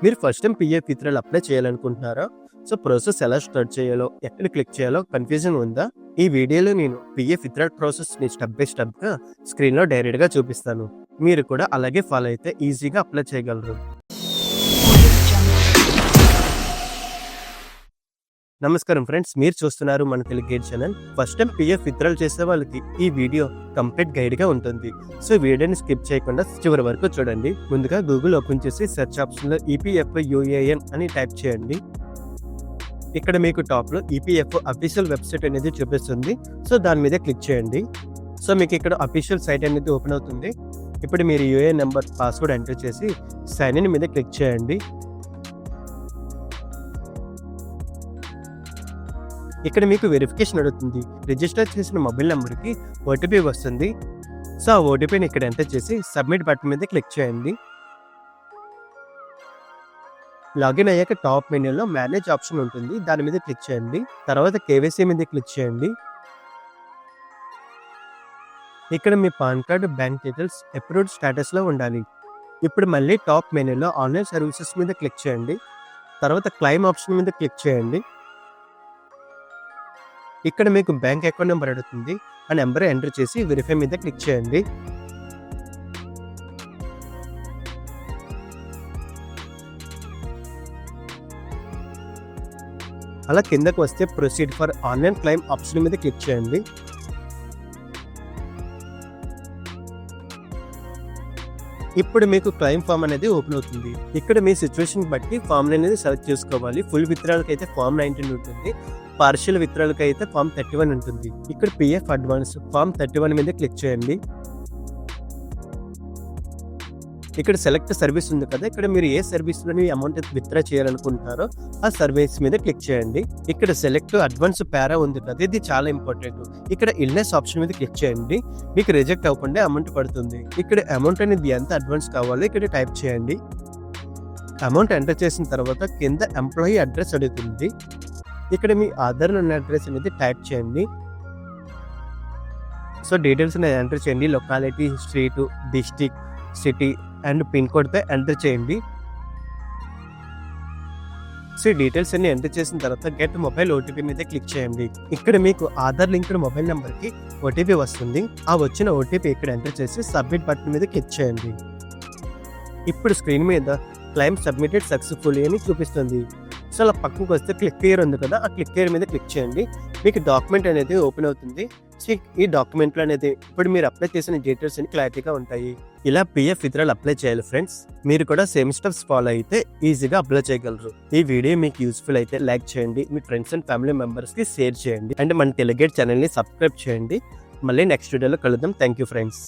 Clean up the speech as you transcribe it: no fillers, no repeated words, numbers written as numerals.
మీరు first time PF withdrawal apply చేయాలనుకుంటున్నారా? So process ఎలా స్టార్ట్ చేయాలో, ఎక్కడ క్లిక్ చేయాలో కన్ఫ్యూజన్ ఉందా? ఈ వీడియోలో నేను పీఎఫ్ విత్డ్రాల్ ప్రాసెస్ని స్టెప్ బై స్టెప్గా స్క్రీన్లో డైరెక్ట్గా చూపిస్తాను. మీరు కూడా అలాగే ఫాలో అయితే ఈజీగా అప్లై చేయగలరు. నమస్కారం ఫ్రెండ్స్, మీరు చూస్తున్నారు మన Telugu guide channel. First time PF withdrawal చేసే వాళ్ళకి ఈ వీడియో కంప్లీట్ గైడ్గా ఉంటుంది. సో వీడియోని స్కిప్ చేయకుండా చివరి వరకు చూడండి. ముందుగా గూగుల్ ఓపెన్ చేసి సెర్చ్ ఆప్షన్లో ఈపీఎఫ్ఓ యూఏఎన్ అని టైప్ చేయండి. ఇక్కడ మీకు టాప్లో ఈపీఎఫ్ఓ అఫీషియల్ వెబ్సైట్ అనేది చూపిస్తుంది. సో దాని మీద క్లిక్ చేయండి. సో మీకు ఇక్కడ అఫీషియల్ సైట్ అనేది ఓపెన్ అవుతుంది. ఇప్పుడు మీరు యూఏఎన్ నెంబర్, పాస్వర్డ్ ఎంటర్ చేసి సైన్ ఇన్ మీద క్లిక్ చేయండి. ఇక్కడ మీకు వెరిఫికేషన్ అడుగుతుంది. రిజిస్టర్ చేసిన మొబైల్ నెంబర్కి ఓటీపీ వస్తుంది. సో ఆ ఓటీపీని ఇక్కడ ఎంటర్ చేసి సబ్మిట్ బటన్ మీద క్లిక్ చేయండి. లాగిన్ అయ్యాక టాప్ మెనూలో మేనేజ్ ఆప్షన్ ఉంటుంది, దాని మీద క్లిక్ చేయండి. తర్వాత కేవైసీ మీద క్లిక్ చేయండి. ఇక్కడ మీ PAN card, bank details approved స్టేటస్లో ఉండాలి. ఇప్పుడు మళ్ళీ టాప్ మెనూలో ఆన్లైన్ సర్వీసెస్ మీద క్లిక్ చేయండి. తర్వాత క్లెయిమ్ ఆప్షన్ మీద క్లిక్ చేయండి. ఇక్కడ మీకు బ్యాంక్ అకౌంట్ నెంబర్ అడుగుతుంది. ఆ నెంబర్ ఎంటర్ చేసి వెరిఫై మీద క్లిక్ చేయండి. అలా కిందకు వస్తే proceed for online claim option మీద క్లిక్ చేయండి. ఇప్పుడు మీకు క్లెయిమ్ ఫామ్ అనేది ఓపెన్ అవుతుంది. ఇక్కడ మీ సిచ్యువేషన్ బట్టి ఫామ్ అనేది సెలెక్ట్ చేసుకోవాలి. ఫుల్ విత్డ్రాల్కి అయితే ఫామ్ 19 ఉంటుంది, పార్షియల్ విత్డ్రాల్కి అయితే ఫామ్ 31 ఉంటుంది. ఇక్కడ పిఎఫ్ అడ్వాన్స్ ఫామ్ 31 మీద క్లిక్ చేయండి. ఇక్కడ సెలెక్ట్ సర్వీస్ ఉంది కదా, ఇక్కడ మీరు ఏ సర్వీస్లోని అమౌంట్ విత్డ్రా చేయాలనుకుంటున్నారో ఆ సర్వీస్ మీద క్లిక్ చేయండి. ఇక్కడ సెలెక్ట్ అడ్వాన్స్ పారా ఉంది కదా, ఇది చాలా ఇంపార్టెంట్. ఇక్కడ ఇల్నెస్ ఆప్షన్ మీద క్లిక్ చేయండి. మీకు రిజెక్ట్ అవ్వకుండా అమౌంట్ పడుతుంది. ఇక్కడ అమౌంట్ అనేది ఎంత అడ్వాన్స్ కావాలో ఇక్కడ టైప్ చేయండి. అమౌంట్ ఎంటర్ చేసిన తర్వాత కింద ఎంప్లాయీ అడ్రస్ అడుగుతుంది. ఇక్కడ మీ ఆధార్ ఉన్న అడ్రస్ అనేది టైప్ చేయండి. సో డీటెయిల్స్ అనేది ఎంటర్ చేయండి. Locality, street, district, city and pin కోడ్తో ఎంటర్ చేయండి. సో డీటెయిల్స్ అన్ని ఎంటర్ చేసిన తర్వాత గెట్ మొబైల్ ఓటీపీ మీద క్లిక్ చేయండి. ఇక్కడ మీకు ఆధార్ లింక్డ్ మొబైల్ నెంబర్కి ఓటీపీ వస్తుంది. ఆ వచ్చిన ఓటీపీ ఇక్కడ ఎంటర్ చేసి సబ్మిట్ బటన్ మీద క్లిక్ చేయండి. ఇప్పుడు స్క్రీన్ మీద క్లెయిమ్ సబ్మిటెడ్ సక్సెస్ఫుల్లీ అని చూపిస్తుంది. సో అలా పక్కకు వస్తే క్లిక్ హియర్ ఉంది కదా, ఆ క్లిక్ హియర్ మీద క్లిక్ చేయండి. మీకు డాక్యుమెంట్ అనేది ఓపెన్ అవుతుంది. సో ఈ డాక్యుమెంట్లో అనేది ఇప్పుడు మీరు అప్లై చేసిన డీటెయిల్స్ అన్ని క్లారిటీగా ఉంటాయి. ఇలా పిఎఫ్ విత్డ్రాల్ అప్లై చేయాలి ఫ్రెండ్స్. మీరు కూడా సేమ్ స్టెప్స్ ఫాలో అయితే ఈజీగా అప్లై చేయగలరు. ఈ వీడియో మీకు యూస్ఫుల్ అయితే లైక్ చేయండి, మీ ఫ్రెండ్స్ అండ్ ఫ్యామిలీ మెంబర్స్కి షేర్ చేయండి, అండ్ మన తెలుగు గైడ్ ఛానల్ని సబ్స్క్రైబ్ చేయండి. మళ్ళీ నెక్స్ట్ వీడియోలో కలుద్దాం. Thank you friends.